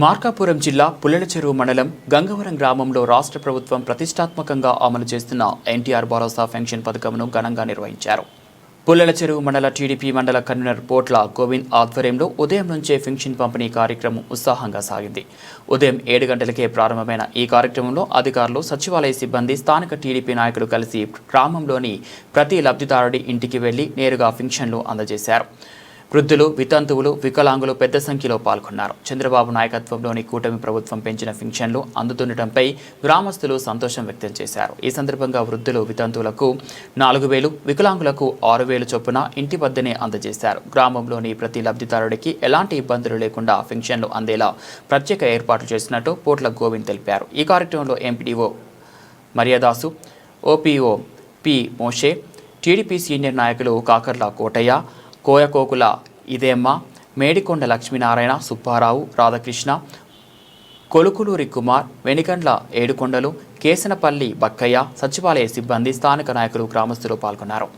మార్కాపురం జిల్లా పుల్లలచెరువు మండలం గంగవరం గ్రామంలో రాష్ట్ర ప్రభుత్వం ప్రతిష్టాత్మకంగా అమలు చేస్తున్న ఎన్టీఆర్ భరోసా పెన్షన్ పథకంను ఘనంగా నిర్వహించారు. పుల్లలచెరువు మండల టీడీపీ మండల కన్వీనర్ పోట్ల గోవింద్ ఆధ్వర్యంలో ఉదయం నుంచే పెన్షన్ పంపిణీ కార్యక్రమం ఉత్సాహంగా సాగింది. ఉదయం 7 గంటలకే ప్రారంభమైన ఈ కార్యక్రమంలో అధికారులు, సచివాలయ సిబ్బంది, స్థానిక టీడీపీ నాయకులు కలిసి గ్రామంలోని ప్రతి లబ్ధిదారుడి ఇంటికి వెళ్లి నేరుగా పెన్షన్లు అందజేశారు. వృద్ధులు, వితంతువులు, వికలాంగులు పెద్ద సంఖ్యలో పాల్గొన్నారు. చంద్రబాబు నాయకత్వంలోని కూటమి ప్రభుత్వం పెంచిన పెన్షన్లు అందుతుండటంపై గ్రామస్తులు సంతోషం వ్యక్తం చేశారు. ఈ సందర్భంగా వృద్ధులు, వితంతువులకు 4,000, వికలాంగులకు 6,000 చొప్పున ఇంటి వద్దనే అందజేశారు. గ్రామంలోని ప్రతి లబ్ధిదారుడికి ఎలాంటి ఇబ్బందులు లేకుండా పెన్షన్లు అందేలా ప్రత్యేక ఏర్పాట్లు చేసినట్టు పోట్ల గోవింద్ తెలిపారు. ఈ కార్యక్రమంలో ఎంపీడీఓ మర్యాదాసు, ఓపీఓ పి మోషే, టీడీపీ సీనియర్ నాయకులు కాకర్ల కోటయ్య, కోయకోకుల ఇదేమ్మ, మేడికొండ లక్ష్మీనారాయణ, సుబ్బారావు, రాధాకృష్ణ, కొలుకులూరి కుమార్, వెనికండ్ల ఏడుకొండలు, కేసనపల్లి బక్కయ్య, సచివాలయ సిబ్బంది, స్థానిక నాయకులు, గ్రామస్తులు పాల్గొన్నారు.